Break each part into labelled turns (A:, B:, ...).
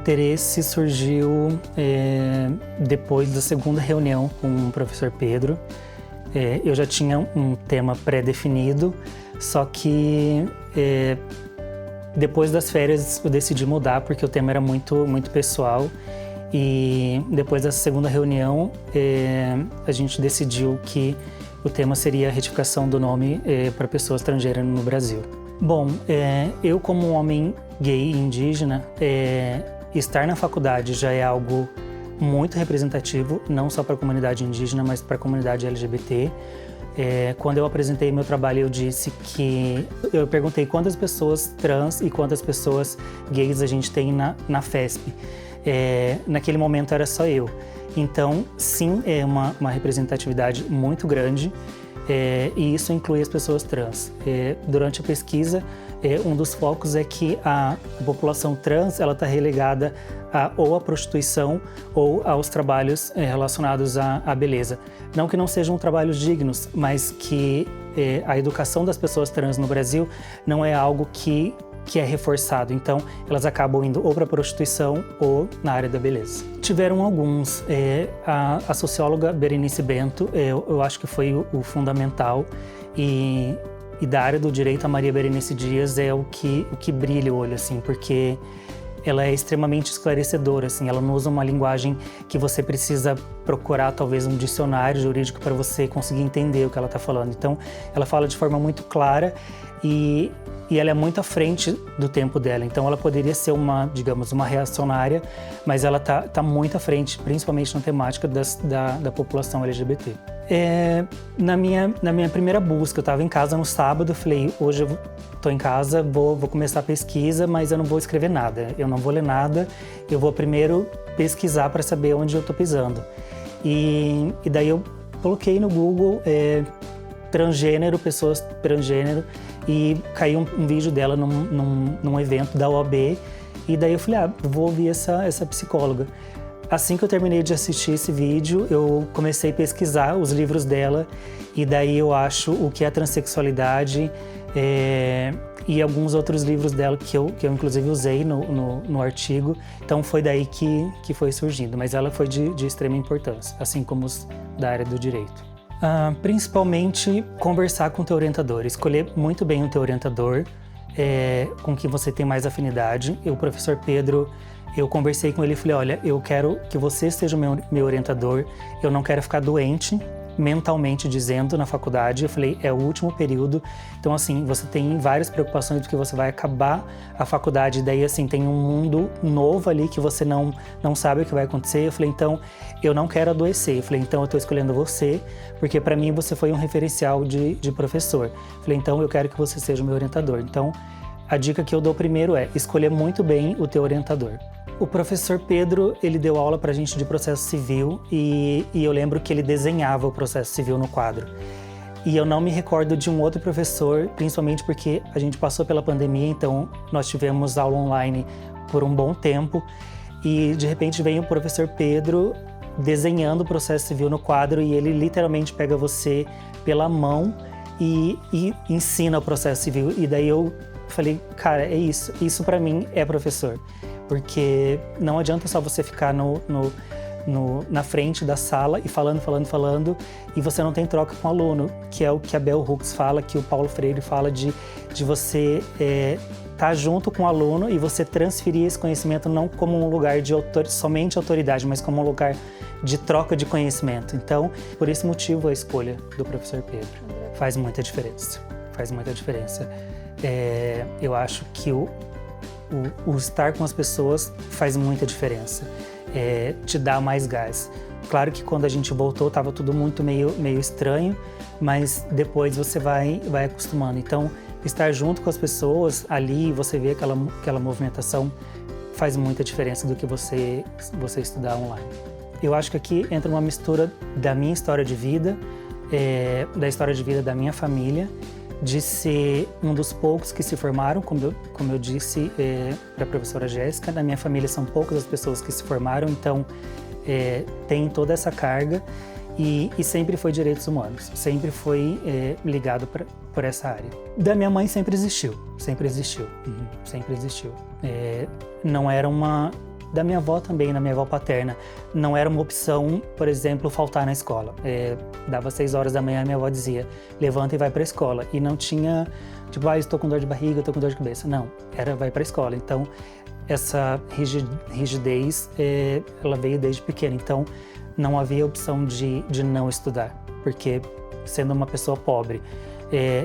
A: interesse surgiu depois da segunda reunião com o professor Pedro. Eu já tinha um tema pré-definido, só que depois das férias eu decidi mudar porque o tema era muito pessoal. E depois dessa segunda reunião, a gente decidiu que o tema seria a retificação do nome para pessoas estrangeiras no Brasil. Bom, eu como um homem gay e indígena, estar na faculdade já é algo muito representativo, não só para a comunidade indígena, mas para a comunidade LGBT. Quando eu apresentei meu trabalho, eu perguntei quantas pessoas trans e quantas pessoas gays a gente tem na FESP. Naquele momento era só eu. Então, sim, é uma representatividade muito grande, e isso inclui as pessoas trans. Durante a pesquisa, um dos focos é que a população trans ela está relegada ou à prostituição ou aos trabalhos relacionados à beleza. Não que não sejam trabalhos dignos, mas que a educação das pessoas trans no Brasil não é algo que é reforçado. Então, elas acabam indo ou para a prostituição ou na área da beleza. Tiveram alguns. A socióloga Berenice Bento, eu acho que foi o fundamental. E da área do direito, a Maria Berenice Dias é o que brilha o olho, assim, porque ela é extremamente esclarecedora, assim, ela não usa uma linguagem que você precisa procurar talvez um dicionário jurídico para você conseguir entender o que ela está falando. Então, ela fala de forma muito clara e ela é muito à frente do tempo dela. Então, ela poderia ser uma reacionária, mas ela tá muito à frente, principalmente na temática da população LGBT. Na minha primeira busca, eu estava em casa no sábado, falei, hoje eu estou em casa, vou começar a pesquisa, mas eu não vou escrever nada, eu não vou ler nada, eu vou primeiro pesquisar para saber onde eu estou pisando. E daí eu coloquei no Google transgênero, pessoas transgênero, e caiu um vídeo dela num evento da OAB, e daí eu falei, vou ouvir essa psicóloga. Assim que eu terminei de assistir esse vídeo, eu comecei a pesquisar os livros dela, e daí eu acho o que é a transexualidade, e alguns outros livros dela que eu inclusive usei no artigo. Então foi daí que foi surgindo, mas ela foi de extrema importância, assim como os da área do direito. Principalmente conversar com o teu orientador, escolher muito bem o teu orientador, com quem você tem mais afinidade. O professor Pedro, eu conversei com ele e falei, olha, eu quero que você seja o meu orientador, eu não quero ficar doente, mentalmente dizendo, na faculdade. Eu falei, é o último período, então assim, você tem várias preocupações do que você vai acabar a faculdade, daí assim, tem um mundo novo ali que você não sabe o que vai acontecer. Eu falei, então, eu não quero adoecer. Eu falei, então eu tô escolhendo você, porque para mim você foi um referencial de professor. Eu falei, então eu quero que você seja o meu orientador. Então, a dica que eu dou primeiro é escolher muito bem o teu orientador. O professor Pedro, ele deu aula pra gente de processo civil e eu lembro que ele desenhava o processo civil no quadro. E eu não me recordo de um outro professor, principalmente porque a gente passou pela pandemia, então nós tivemos aula online por um bom tempo e de repente vem o professor Pedro desenhando o processo civil no quadro e ele literalmente pega você pela mão e ensina o processo civil. E daí eu falei, cara, é isso pra mim é professor. Porque não adianta só você ficar na frente da sala e falando, e você não tem troca com o aluno, que é o que a Bell Hooks fala, que o Paulo Freire fala de você estar junto com o aluno e você transferir esse conhecimento não como um lugar de somente autoridade, mas como um lugar de troca de conhecimento. Então, por esse motivo, a escolha do professor Pedro faz muita diferença. Eu acho que o estar com as pessoas faz muita diferença, te dá mais gás. Claro que quando a gente voltou estava tudo muito meio estranho, mas depois você vai acostumando. Então, estar junto com as pessoas ali, você vê aquela movimentação, faz muita diferença do que você estudar online. Eu acho que aqui entra uma mistura da minha história de vida, da história de vida da minha família, de ser um dos poucos que se formaram, como eu disse para a professora Jéssica. Na minha família são poucas as pessoas que se formaram, então tem toda essa carga e sempre foi direitos humanos, sempre foi ligado por essa área. Da minha mãe sempre existiu. Não era da minha avó também, da minha avó paterna. Não era uma opção, por exemplo, faltar na escola. Dava 6 horas da manhã, minha avó dizia, levanta e vai para a escola. E não tinha, tipo, estou com dor de barriga, estou com dor de cabeça. Não, vai para a escola. Então, essa rigidez, ela veio desde pequena. Então, não havia opção de não estudar, porque sendo uma pessoa pobre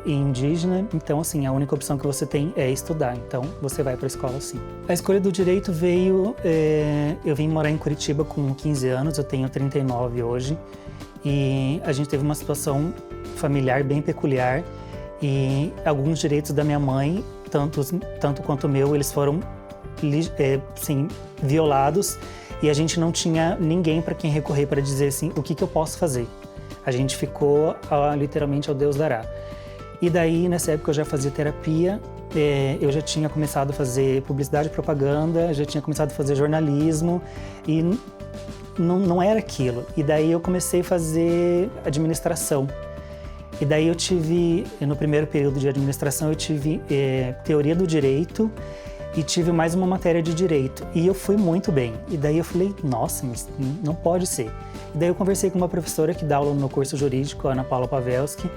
A: e indígena, então assim, a única opção que você tem é estudar, então você vai para a escola sim. A escolha do direito veio, eu vim morar em Curitiba com 15 anos, eu tenho 39 hoje, e a gente teve uma situação familiar bem peculiar, e alguns direitos da minha mãe, tanto quanto o meu, eles foram sim, violados, e a gente não tinha ninguém para quem recorrer para dizer assim, o que eu posso fazer. A gente ficou literalmente ao Deus dará. E daí, nessa época, eu já fazia terapia, eu já tinha começado a fazer publicidade e propaganda, já tinha começado a fazer jornalismo e não era aquilo. E daí eu comecei a fazer administração. E daí eu tive, no primeiro período de administração, eu tive teoria do direito e tive mais uma matéria de direito. E eu fui muito bem. E daí eu falei, nossa, mas não pode ser. E daí eu conversei com uma professora que dá aula no curso jurídico, a Ana Paula Pavelski,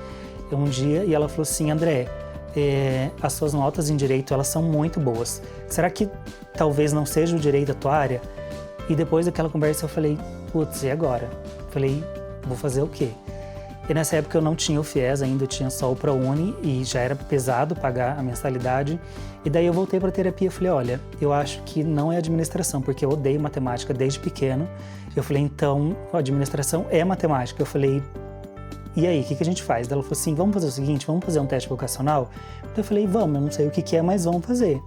A: um dia, e ela falou assim, André, as suas notas em direito, elas são muito boas. Será que talvez não seja o direito a tua área? E depois daquela conversa eu falei, putz, e agora? Falei, vou fazer o quê? E nessa época eu não tinha o FIES ainda, eu tinha só o ProUni e já era pesado pagar a mensalidade. E daí eu voltei para a terapia e falei, olha, eu acho que não é administração, porque eu odeio matemática desde pequeno. Eu falei, então, a administração é matemática. Eu falei, e aí, o que a gente faz? Ela falou assim, vamos fazer o seguinte, vamos fazer um teste vocacional? Eu falei, vamos, eu não sei o que é, mas vamos fazer.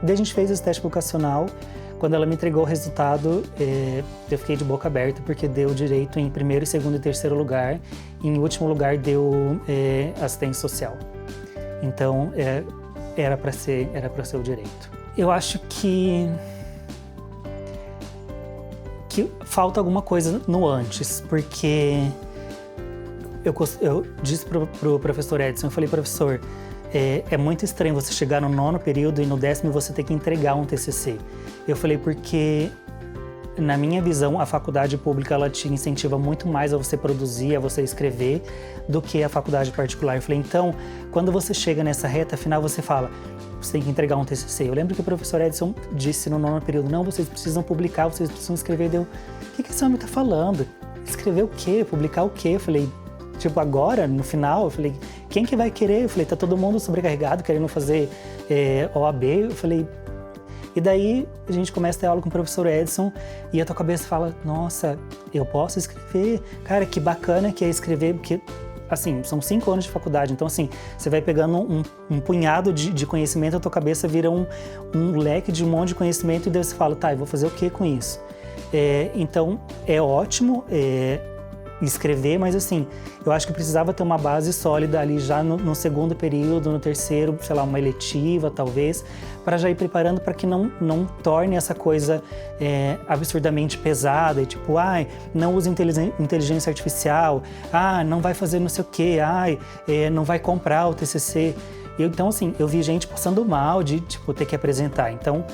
A: Daí a gente fez esse teste vocacional. Quando ela me entregou o resultado, eu fiquei de boca aberta, porque deu direito em primeiro, segundo e terceiro lugar. E em último lugar deu assistência social. Então, era para ser o direito. Eu acho que falta alguma coisa no antes, porque eu disse pro professor Edson, eu falei, professor, é muito estranho você chegar no 9º período e no 10º você ter que entregar um TCC. Eu falei, porque na minha visão, a faculdade pública ela te incentiva muito mais a você produzir, a você escrever, do que a faculdade particular. Eu falei, então, quando você chega nessa reta final, você fala, você tem que entregar um TCC. Eu lembro que o professor Edson disse no 9º período, não, vocês precisam publicar, vocês precisam escrever. Deu, o que esse homem tá falando? Escrever o quê? Publicar o quê? Eu falei, tipo, agora, no final, eu falei, quem que vai querer? Eu falei, tá todo mundo sobrecarregado, querendo fazer OAB. Eu falei, e daí a gente começa a ter aula com o professor Edson e a tua cabeça fala, nossa, eu posso escrever? Cara, que bacana que é escrever, porque, assim, são 5 anos de faculdade, então, assim, você vai pegando um punhado de conhecimento, a tua cabeça vira um leque de um monte de conhecimento e daí você fala, tá, eu vou fazer o que com isso? Então, é ótimo escrever, mas assim, eu acho que precisava ter uma base sólida ali já no segundo período, no terceiro, sei lá, uma eletiva talvez, para já ir preparando para que não torne essa coisa absurdamente pesada e tipo, não use inteligência artificial, não vai fazer não sei o quê, não vai comprar o TCC. Então assim, eu vi gente passando mal de tipo, ter que apresentar, então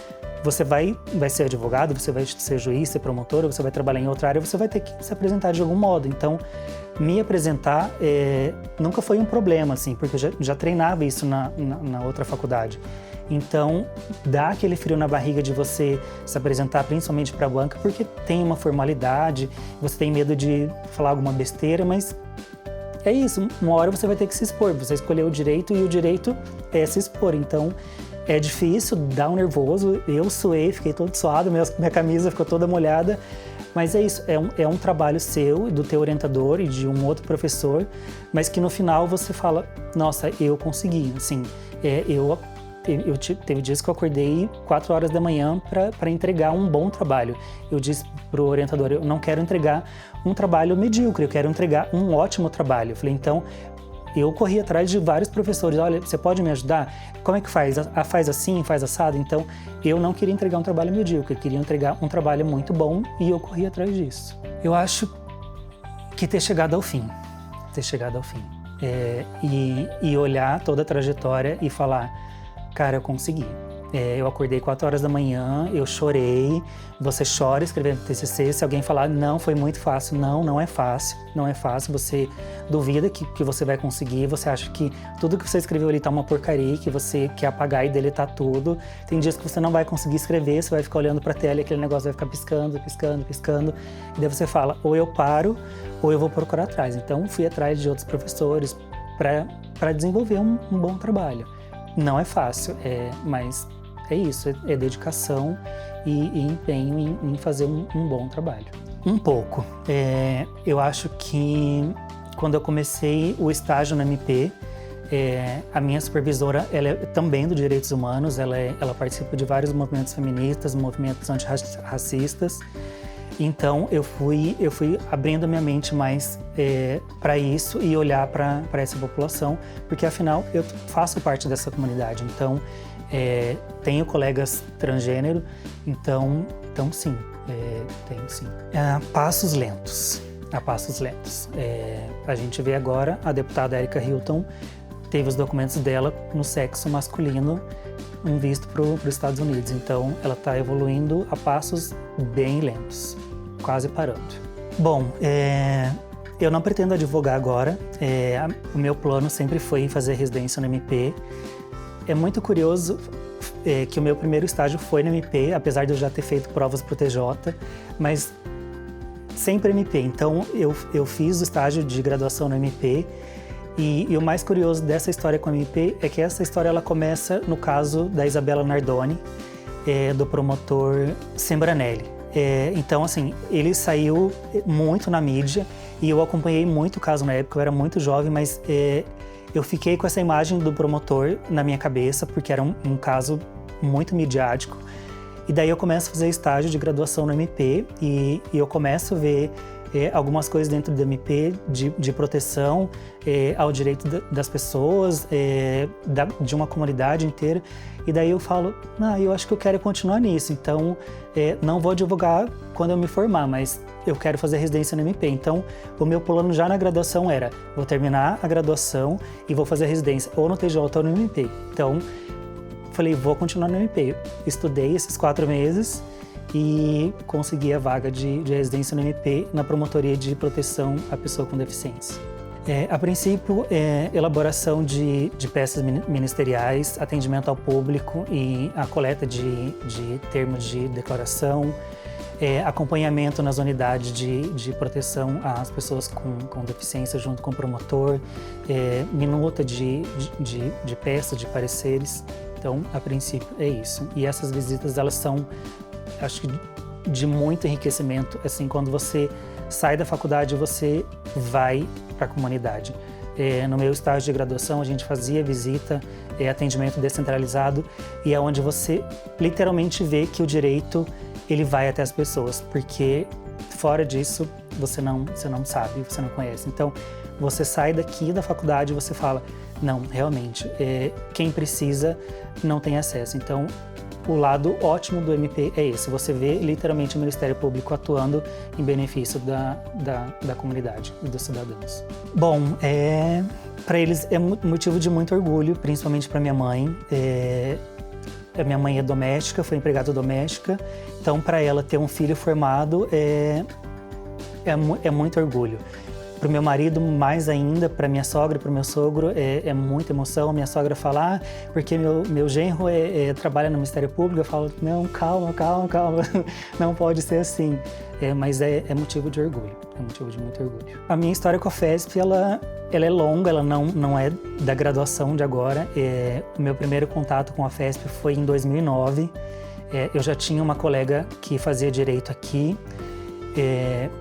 A: você vai ser advogado, você vai ser juiz, ser promotor, você vai trabalhar em outra área, você vai ter que se apresentar de algum modo. Então, me apresentar nunca foi um problema, assim, porque eu já treinava isso na outra faculdade. Então, dá aquele frio na barriga de você se apresentar, principalmente para a banca, porque tem uma formalidade, você tem medo de falar alguma besteira, mas é isso, uma hora você vai ter que se expor, você escolheu o direito e o direito é se expor, então é difícil, dá um nervoso, eu suei, fiquei todo suado, minha camisa ficou toda molhada, mas é isso, é um trabalho seu, do teu orientador e de um outro professor, mas que no final você fala, nossa, eu consegui, assim, teve dias que eu acordei 4 horas da manhã para entregar um bom trabalho. Eu disse pro orientador, eu não quero entregar um trabalho medíocre, eu quero entregar um ótimo trabalho. Eu falei, então, eu corri atrás de vários professores, olha, você pode me ajudar? Como é que faz? Faz assim, faz assado? Então, eu não queria entregar um trabalho medíocre, eu queria entregar um trabalho muito bom e eu corri atrás disso. Eu acho que ter chegado ao fim. E olhar toda a trajetória e falar, cara, eu consegui. Eu acordei 4 horas da manhã, eu chorei. Você chora escrevendo TCC. Se alguém falar, não, foi muito fácil. Não, não é fácil. Não é fácil. Você duvida que você vai conseguir. Você acha que tudo que você escreveu ali tá uma porcaria, que você quer apagar e deletar tudo. Tem dias que você não vai conseguir escrever, você vai ficar olhando pra tela e aquele negócio vai ficar piscando, piscando, piscando. E daí você fala, ou eu paro, ou eu vou procurar atrás. Então, fui atrás de outros professores para desenvolver um bom trabalho. Não é fácil, mas é isso, é dedicação e empenho em fazer um bom trabalho. Um pouco. Eu acho que quando eu comecei o estágio na MP, a minha supervisora, ela é também do Direitos Humanos, ela participa de vários movimentos feministas, movimentos antirracistas. Então, eu fui abrindo a minha mente mais para isso e olhar para essa população, porque afinal eu faço parte dessa comunidade. Então, tenho colegas transgênero, então sim, tenho sim. A passos lentos. A gente vê agora a deputada Erika Hilton teve os documentos dela no sexo masculino, um visto para os Estados Unidos. Então, ela está evoluindo a passos bem lentos, quase parando. Bom, eu não pretendo advogar agora. O meu plano sempre foi fazer residência no MP. É muito curioso que o meu primeiro estágio foi no MP, apesar de eu já ter feito provas para o TJ, mas sempre MP. Então, eu fiz o estágio de graduação no MP. E o mais curioso dessa história com a MP é que essa história ela começa no caso da Isabella Nardoni, do promotor Sembranelli. Então, assim, ele saiu muito na mídia e eu acompanhei muito o caso na época, eu era muito jovem, mas eu fiquei com essa imagem do promotor na minha cabeça, porque era um caso muito midiático. E daí eu começo a fazer estágio de graduação no MP e eu começo a ver algumas coisas dentro do MP de proteção ao direito das pessoas, de uma comunidade inteira. E daí eu falo, eu acho que eu quero continuar nisso. Então, não vou advogar quando eu me formar, mas eu quero fazer residência no MP. Então, o meu plano já na graduação era, vou terminar a graduação e vou fazer residência ou no TJ ou no MP. Então, falei, vou continuar no MP. Estudei esses 4 meses e consegui a vaga de residência no MP na Promotoria de Proteção à Pessoa com Deficiência. A princípio, elaboração de peças ministeriais, atendimento ao público e a coleta de termos de declaração, acompanhamento nas unidades de proteção às pessoas com deficiência junto com o promotor, minuta de peças, de pareceres. Então, a princípio, é isso. E essas visitas, elas são, acho que, de muito enriquecimento. Assim, quando você sai da faculdade, você vai para a comunidade. No meu estágio de graduação, a gente fazia visita, atendimento descentralizado, e é onde você literalmente vê que o direito ele vai até as pessoas, porque fora disso você não sabe, você não conhece. Então, você sai daqui da faculdade e você fala, não, realmente, quem precisa não tem acesso. Então, o lado ótimo do MP é esse, você vê literalmente o Ministério Público atuando em benefício da comunidade e dos cidadãos. Bom, para eles é motivo de muito orgulho, principalmente para minha mãe. A minha mãe é doméstica, foi empregada doméstica, então para ela ter um filho formado é muito orgulho. Para o meu marido, mais ainda, para minha sogra, para o meu sogro, é muita emoção. Minha sogra fala, porque meu genro trabalha no Ministério Público. Eu falo, não, calma, não pode ser assim. Mas é motivo de orgulho, é motivo de muito orgulho. A minha história com a FESP, ela é longa, ela não é da graduação de agora. O meu primeiro contato com a FESP foi em 2009. Eu já tinha uma colega que fazia direito aqui.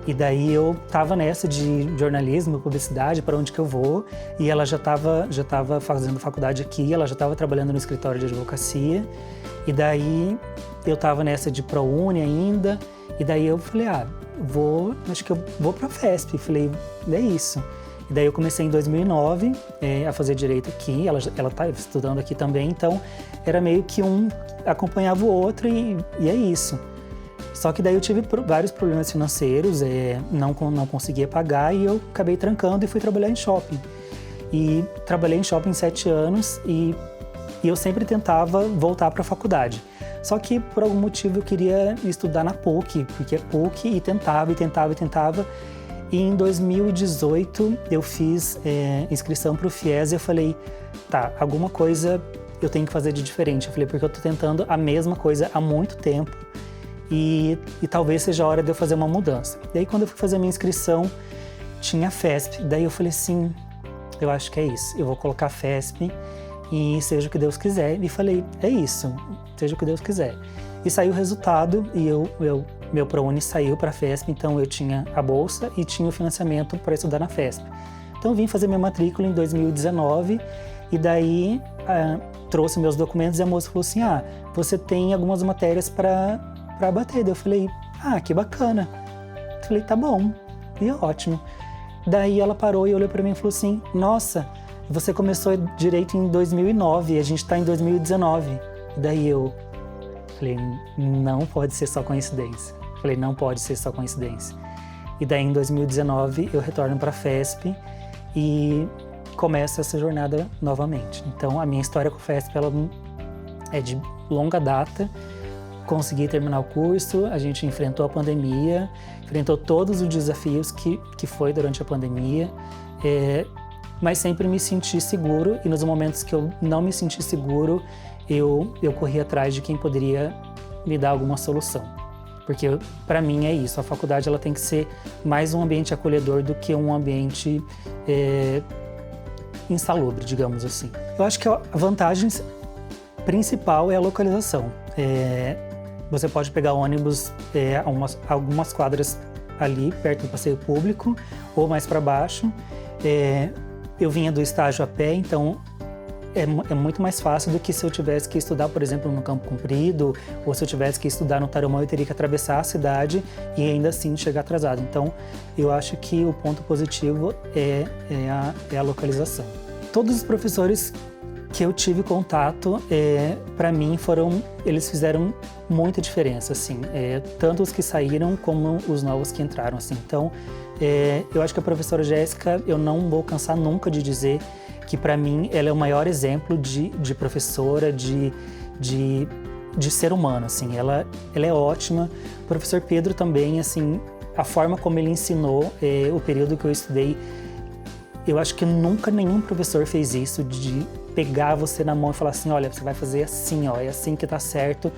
A: E daí eu tava nessa de jornalismo, publicidade, para onde que eu vou, e ela já tava fazendo faculdade aqui, ela já estava trabalhando no escritório de advocacia, e daí eu tava nessa de ProUni ainda, e daí eu falei, acho que eu vou pra FESP, falei, é isso. E daí eu comecei em 2009 a fazer direito aqui, ela tá estudando aqui também, então era meio que um acompanhava o outro e é isso. Só que daí eu tive vários problemas financeiros, não conseguia pagar e eu acabei trancando e fui trabalhar em shopping. E trabalhei em shopping 7 anos e E eu sempre tentava voltar para a faculdade. Só que, por algum motivo, eu queria estudar na PUC, porque é PUC, e tentava. E em 2018, eu fiz inscrição para o FIES e eu falei, tá, alguma coisa eu tenho que fazer de diferente. Eu falei, porque eu tô tentando a mesma coisa há muito tempo e talvez seja a hora de eu fazer uma mudança. Daí, quando eu fui fazer a minha inscrição, tinha a FESP. Daí eu falei assim, eu acho que é isso, eu vou colocar a FESP e seja o que Deus quiser. E falei, é isso, seja o que Deus quiser. E saiu o resultado e meu ProUni saiu para a FESP, então eu tinha a bolsa e tinha o financiamento para estudar na FESP. Então eu vim fazer minha matrícula em 2019 e daí trouxe meus documentos e a moça falou assim, você tem algumas matérias para bater. Daí eu falei, que bacana. Eu falei, tá bom, e ótimo. Daí ela parou e olhou para mim e falou assim, nossa, você começou direito em 2009 e a gente está em 2019. E daí eu falei, não pode ser só coincidência. Falei, não pode ser só coincidência. E daí em 2019 eu retorno para a FESP e começo essa jornada novamente. Então a minha história com a FESP ela é de longa data. Consegui terminar o curso, a gente enfrentou a pandemia, enfrentou todos os desafios que foi durante a pandemia, mas sempre me senti seguro e nos momentos que eu não me senti seguro, eu corri atrás de quem poderia me dar alguma solução. Porque para mim é isso, a faculdade ela tem que ser mais um ambiente acolhedor do que um ambiente insalubre, digamos assim. Eu acho que a vantagem principal é a localização. Você pode pegar ônibus algumas quadras ali, perto do passeio público, ou mais para baixo. Eu vinha do estágio a pé, então é muito mais fácil do que se eu tivesse que estudar, por exemplo, no Campo Comprido, ou se eu tivesse que estudar no Tarumã, eu teria que atravessar a cidade e ainda assim chegar atrasado. Então, eu acho que o ponto positivo é a localização. Todos os professores que eu tive contato, para mim, eles fizeram muita diferença, assim, tanto os que saíram como os novos que entraram, assim. Então, eu acho que a professora Jéssica, eu não vou cansar nunca de dizer que, para mim, ela é o maior exemplo de professora, de ser humano, assim. Ela é ótima. O professor Pedro também, assim, a forma como ele ensinou, o período que eu estudei, eu acho que nunca nenhum professor fez isso, de pegar você na mão e falar assim, olha, você vai fazer assim, ó, é assim que tá certo,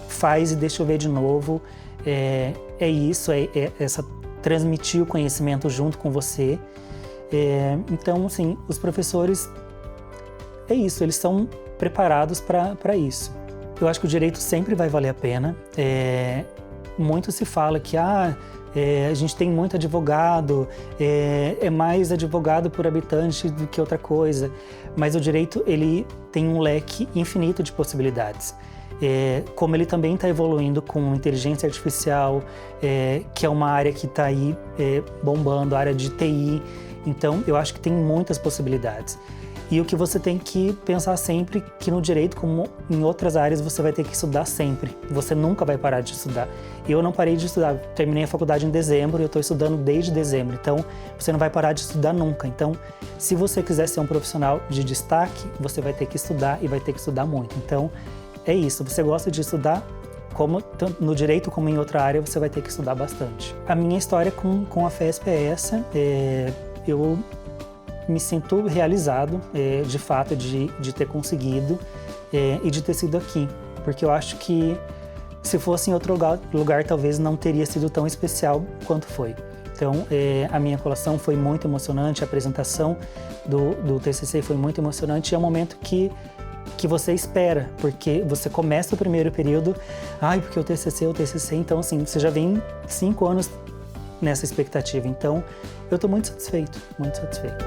A: faz e deixa eu ver de novo. É isso, essa transmitir o conhecimento junto com você. Então, assim, os professores, é isso, eles são preparados para isso. Eu acho que o direito sempre vai valer a pena. Muito se fala que a gente tem muito advogado, é mais advogado por habitante do que outra coisa, mas o direito ele tem um leque infinito de possibilidades. Como ele também está evoluindo com inteligência artificial, que é uma área que está aí bombando, a área de TI, então eu acho que tem muitas possibilidades. E o que você tem que pensar sempre que no direito, como em outras áreas, você vai ter que estudar sempre. Você nunca vai parar de estudar. Eu não parei de estudar, terminei a faculdade em dezembro e eu estou estudando desde dezembro. Então, você não vai parar de estudar nunca. Então, se você quiser ser um profissional de destaque, você vai ter que estudar e vai ter que estudar muito. Então, é isso. Você gosta de estudar? Tanto no direito como em outra área, você vai ter que estudar bastante. A minha história com a FESP é essa. Eu me sinto realizado, de fato, de ter conseguido e de ter sido aqui. Porque eu acho que se fosse em outro lugar talvez não teria sido tão especial quanto foi. Então, a minha colação foi muito emocionante, a apresentação do TCC foi muito emocionante e é um momento que você espera, porque você começa o primeiro período, porque o TCC, então assim, você já vem 5 anos nessa expectativa. Então, eu estou muito satisfeito, muito satisfeito.